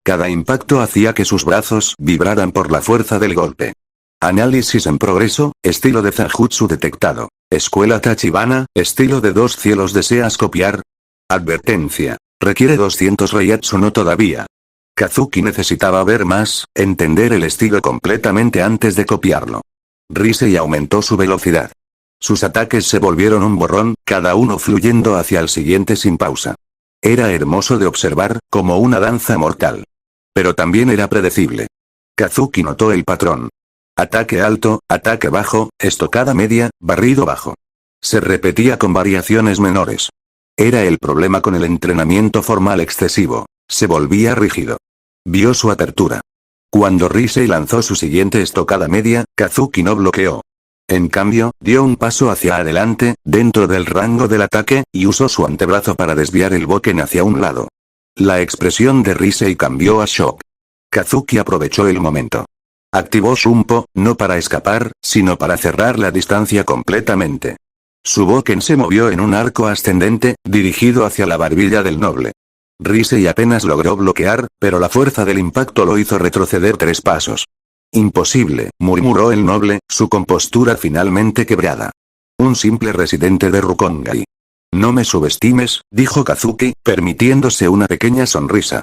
Cada impacto hacía que sus brazos vibraran por la fuerza del golpe. Análisis en progreso, estilo de zanjutsu detectado. Escuela Tachibana, estilo de dos cielos. ¿Deseas copiar? Advertencia. Requiere 200 Reiatsu. No todavía. Kazuki necesitaba ver más, entender el estilo completamente antes de copiarlo. Risei aumentó su velocidad. Sus ataques se volvieron un borrón, cada uno fluyendo hacia el siguiente sin pausa. Era hermoso de observar, como una danza mortal. Pero también era predecible. Kazuki notó el patrón. Ataque alto, ataque bajo, estocada media, barrido bajo. Se repetía con variaciones menores. Era el problema con el entrenamiento formal excesivo. Se volvía rígido. Vio su apertura. Cuando Risei lanzó su siguiente estocada media, Kazuki no bloqueó. En cambio, dio un paso hacia adelante, dentro del rango del ataque, y usó su antebrazo para desviar el boken hacia un lado. La expresión de Risei cambió a shock. Kazuki aprovechó el momento. Activó Shunpo, no para escapar, sino para cerrar la distancia completamente. Su boken se movió en un arco ascendente, dirigido hacia la barbilla del noble. Risei apenas logró bloquear, pero la fuerza del impacto lo hizo retroceder 3 pasos. Imposible, murmuró el noble, su compostura finalmente quebrada. Un simple residente de Rukongai. No me subestimes, dijo Kazuki, permitiéndose una pequeña sonrisa.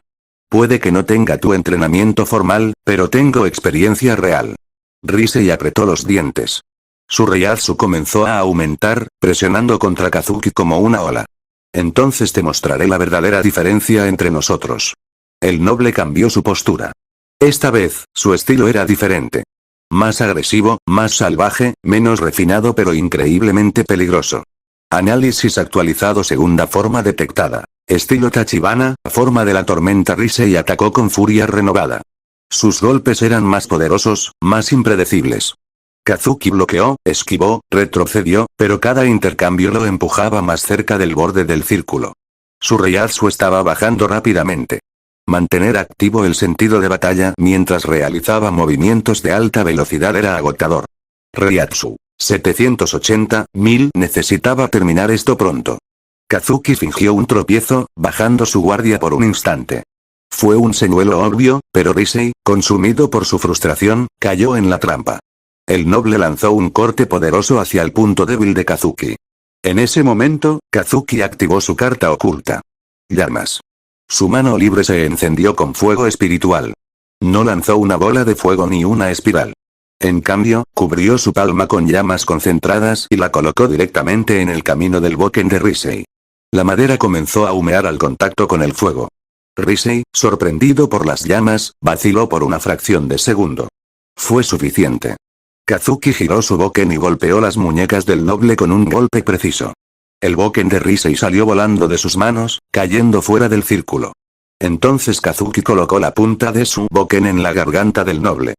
Puede que no tenga tu entrenamiento formal, pero tengo experiencia real. Risei apretó los dientes. Su reiatsu comenzó a aumentar, presionando contra Kazuki como una ola. Entonces te mostraré la verdadera diferencia entre nosotros. El noble cambió su postura. Esta vez, su estilo era diferente. Más agresivo, más salvaje, menos refinado pero increíblemente peligroso. Análisis actualizado. Segunda forma detectada. Estilo Tachibana, forma de la tormenta. Risei atacó con furia renovada. Sus golpes eran más poderosos, más impredecibles. Kazuki bloqueó, esquivó, retrocedió, pero cada intercambio lo empujaba más cerca del borde del círculo. Su reiatsu estaba bajando rápidamente. Mantener activo el sentido de batalla mientras realizaba movimientos de alta velocidad era agotador. Reiatsu. 780.000. Necesitaba terminar esto pronto. Kazuki fingió un tropiezo, bajando su guardia por un instante. Fue un señuelo obvio, pero Risei, consumido por su frustración, cayó en la trampa. El noble lanzó un corte poderoso hacia el punto débil de Kazuki. En ese momento, Kazuki activó su carta oculta. Llamas. Su mano libre se encendió con fuego espiritual. No lanzó una bola de fuego ni una espiral. En cambio, cubrió su palma con llamas concentradas y la colocó directamente en el camino del boken de Risei. La madera comenzó a humear al contacto con el fuego. Risei, sorprendido por las llamas, vaciló por una fracción de segundo. Fue suficiente. Kazuki giró su boken y golpeó las muñecas del noble con un golpe preciso. El boken de Risei salió volando de sus manos, cayendo fuera del círculo. Entonces Kazuki colocó la punta de su boken en la garganta del noble.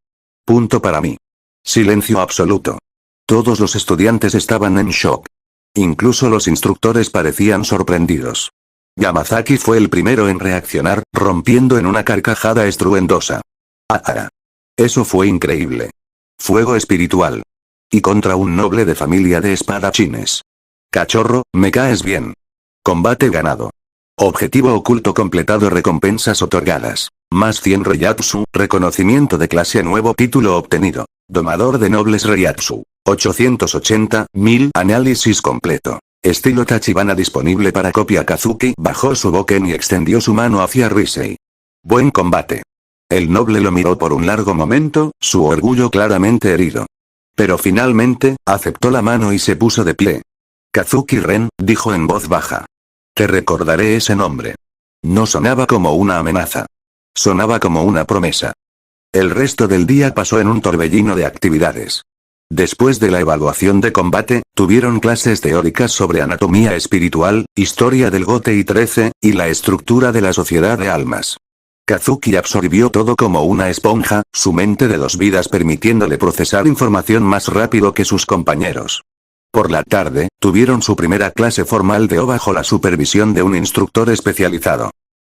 Punto para mí. Silencio absoluto. Todos los estudiantes estaban en shock. Incluso los instructores parecían sorprendidos. Yamazaki fue el primero en reaccionar, rompiendo en una carcajada estruendosa. ¡Ah! Eso fue increíble. Fuego espiritual. Y contra un noble de familia de espadachines. Cachorro, me caes bien. Combate ganado. Objetivo oculto completado, recompensas otorgadas. Más 100 Reiatsu, reconocimiento de clase, nuevo título obtenido. Domador de nobles Reiatsu. 880.000, análisis completo. Estilo Tachibana disponible para copia. Kazuki bajó su boken y extendió su mano hacia Risei. Buen combate. El noble lo miró por un largo momento, su orgullo claramente herido. Pero finalmente, aceptó la mano y se puso de pie. Kazuki Ren, dijo en voz baja. Te recordaré ese nombre. No sonaba como una amenaza. Sonaba como una promesa. El resto del día pasó en un torbellino de actividades. Después de la evaluación de combate, tuvieron clases teóricas sobre anatomía espiritual, historia del Gote 13, y la estructura de la sociedad de almas. Kazuki absorbió todo como una esponja, su mente de 2 vidas permitiéndole procesar información más rápido que sus compañeros. Por la tarde, tuvieron su primera clase formal de O bajo la supervisión de un instructor especializado.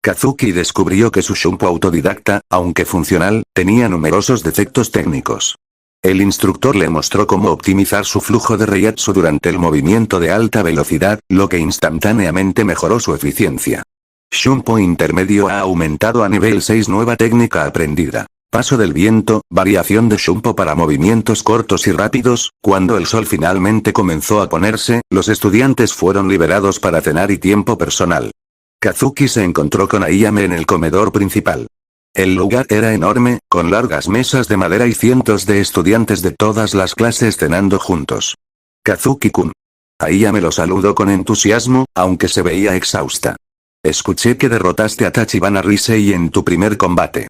Kazuki descubrió que su Shunpo autodidacta, aunque funcional, tenía numerosos defectos técnicos. El instructor le mostró cómo optimizar su flujo de Reiatsu durante el movimiento de alta velocidad, lo que instantáneamente mejoró su eficiencia. Shunpo intermedio ha aumentado a nivel 6. Nueva técnica aprendida. Paso del viento, variación de Shunpo para movimientos cortos y rápidos. Cuando el sol finalmente comenzó a ponerse, los estudiantes fueron liberados para cenar y tiempo personal. Kazuki se encontró con Ayame en el comedor principal. El lugar era enorme, con largas mesas de madera y cientos de estudiantes de todas las clases cenando juntos. Kazuki-kun. Ayame lo saludó con entusiasmo, aunque se veía exhausta. Escuché que derrotaste a Tachibana Risei en tu primer combate.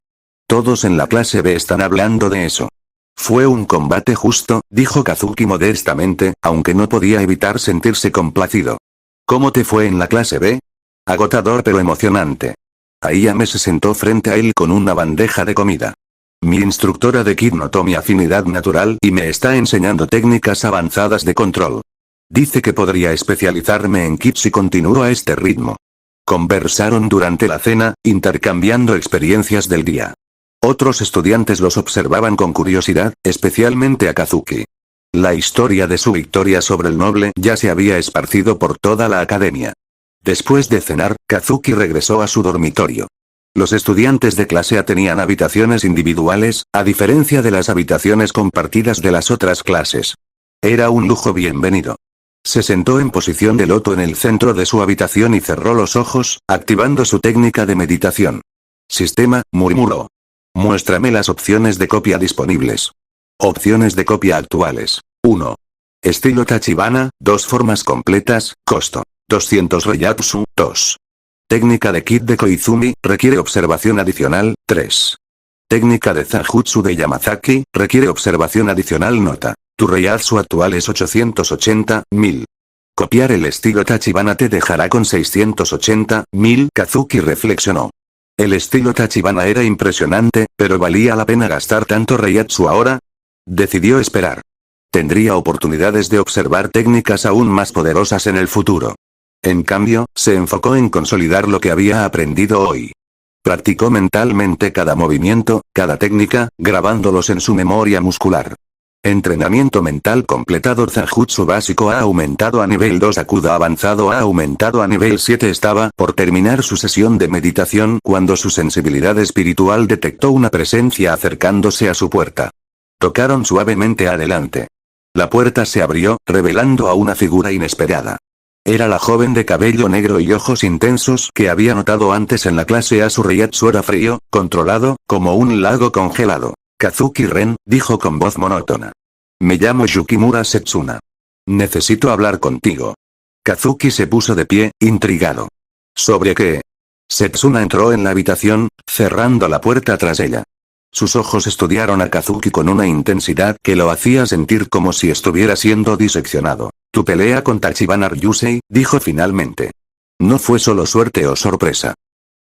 Todos en la clase B están hablando de eso. Fue un combate justo, dijo Kazuki modestamente, aunque no podía evitar sentirse complacido. ¿Cómo te fue en la clase B? Agotador pero emocionante. Ayame se sentó frente a él con una bandeja de comida. Mi instructora de Kid notó mi afinidad natural y me está enseñando técnicas avanzadas de control. Dice que podría especializarme en Kid si continúo a este ritmo. Conversaron durante la cena, intercambiando experiencias del día. Otros estudiantes los observaban con curiosidad, especialmente a Kazuki. La historia de su victoria sobre el noble ya se había esparcido por toda la academia. Después de cenar, Kazuki regresó a su dormitorio. Los estudiantes de clase A tenían habitaciones individuales, a diferencia de las habitaciones compartidas de las otras clases. Era un lujo bienvenido. Se sentó en posición de loto en el centro de su habitación y cerró los ojos, activando su técnica de meditación. Sistema, murmuró. Muéstrame las opciones de copia disponibles. Opciones de copia actuales. 1. Estilo Tachibana, 2 formas completas, costo 200 Reiatsu, 2. Técnica de Kid de Koizumi, requiere observación adicional, 3. Técnica de Zanjutsu de Yamazaki, requiere observación adicional. Nota. Tu Reiatsu actual es 880.000. Copiar el estilo Tachibana te dejará con 680.000. Kazuki reflexionó. El estilo Tachibana era impresionante, pero ¿valía la pena gastar tanto Reiatsu ahora? Decidió esperar. Tendría oportunidades de observar técnicas aún más poderosas en el futuro. En cambio, se enfocó en consolidar lo que había aprendido hoy. Practicó mentalmente cada movimiento, cada técnica, grabándolos en su memoria muscular. Entrenamiento mental completado. Zanjutsu básico ha aumentado a nivel 2. Akuda avanzado ha aumentado a nivel 7. Estaba por terminar su sesión de meditación cuando su sensibilidad espiritual detectó una presencia acercándose a su puerta. Tocaron suavemente adelante. La puerta se abrió, revelando a una figura inesperada. Era la joven de cabello negro y ojos intensos que había notado antes en la clase A. Su Reiatsu era frío, controlado, como un lago congelado. Kazuki Ren, dijo con voz monótona. Me llamo Yukimura Setsuna. Necesito hablar contigo. Kazuki se puso de pie, intrigado. ¿Sobre qué? Setsuna entró en la habitación, cerrando la puerta tras ella. Sus ojos estudiaron a Kazuki con una intensidad que lo hacía sentir como si estuviera siendo diseccionado. Tu pelea con Tachibana Ryusei, dijo finalmente. No fue solo suerte o sorpresa.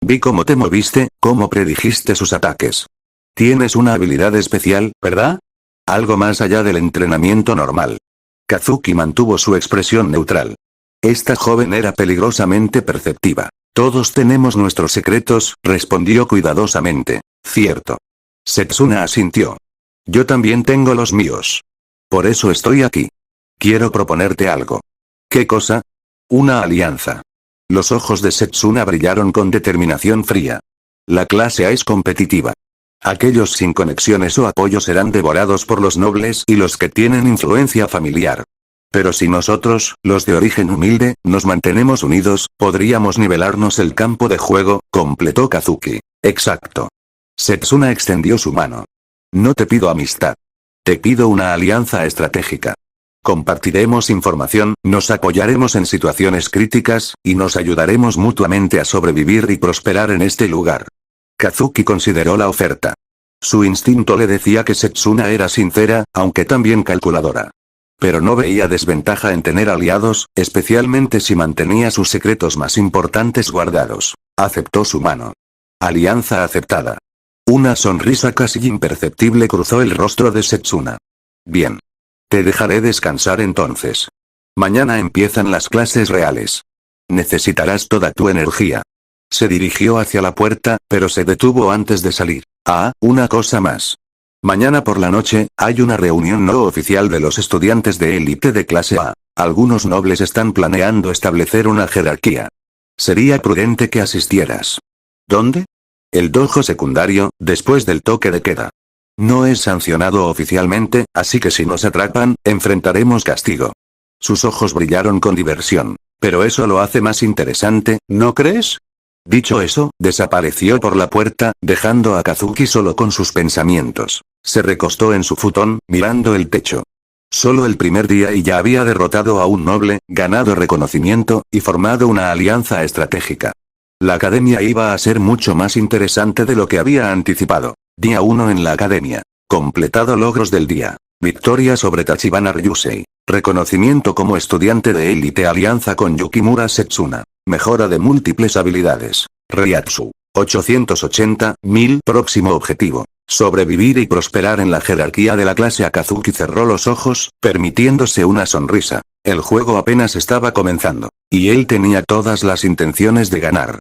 Vi cómo te moviste, cómo predijiste sus ataques. Tienes una habilidad especial, ¿verdad? Algo más allá del entrenamiento normal. Kazuki mantuvo su expresión neutral. Esta joven era peligrosamente perceptiva. Todos tenemos nuestros secretos, respondió cuidadosamente. Cierto. Setsuna asintió. Yo también tengo los míos. Por eso estoy aquí. Quiero proponerte algo. ¿Qué cosa? Una alianza. Los ojos de Setsuna brillaron con determinación fría. La clase A es competitiva. Aquellos sin conexiones o apoyo serán devorados por los nobles y los que tienen influencia familiar. Pero si nosotros, los de origen humilde, nos mantenemos unidos, podríamos nivelarnos el campo de juego, completó Kazuki. Exacto. Setsuna extendió su mano. No te pido amistad. Te pido una alianza estratégica. Compartiremos información, nos apoyaremos en situaciones críticas, y nos ayudaremos mutuamente a sobrevivir y prosperar en este lugar. Kazuki consideró la oferta. Su instinto le decía que Setsuna era sincera, aunque también calculadora. Pero no veía desventaja en tener aliados, especialmente si mantenía sus secretos más importantes guardados. Aceptó su mano. Alianza aceptada. Una sonrisa casi imperceptible cruzó el rostro de Setsuna. Bien. Te dejaré descansar entonces. Mañana empiezan las clases reales. Necesitarás toda tu energía. Se dirigió hacia la puerta, pero se detuvo antes de salir. Una cosa más. Mañana por la noche, hay una reunión no oficial de los estudiantes de élite de clase A. Algunos nobles están planeando establecer una jerarquía. Sería prudente que asistieras. ¿Dónde? El dojo secundario, después del toque de queda. No es sancionado oficialmente, así que si nos atrapan, enfrentaremos castigo. Sus ojos brillaron con diversión. Pero eso lo hace más interesante, ¿no crees? Dicho eso, desapareció por la puerta, dejando a Kazuki solo con sus pensamientos. Se recostó en su futón, mirando el techo. Solo el primer día y ya había derrotado a un noble, ganado reconocimiento, y formado una alianza estratégica. La academia iba a ser mucho más interesante de lo que había anticipado. Día 1 en la academia. Completado logros del día. Victoria sobre Tachibana Ryusei. Reconocimiento como estudiante de élite alianza con Yukimura Setsuna. Mejora de múltiples habilidades. Reiatsu. 880.000 próximo objetivo. Sobrevivir y prosperar en la jerarquía de la clase. Akazuki cerró los ojos, permitiéndose una sonrisa. El juego apenas estaba comenzando. Y él tenía todas las intenciones de ganar.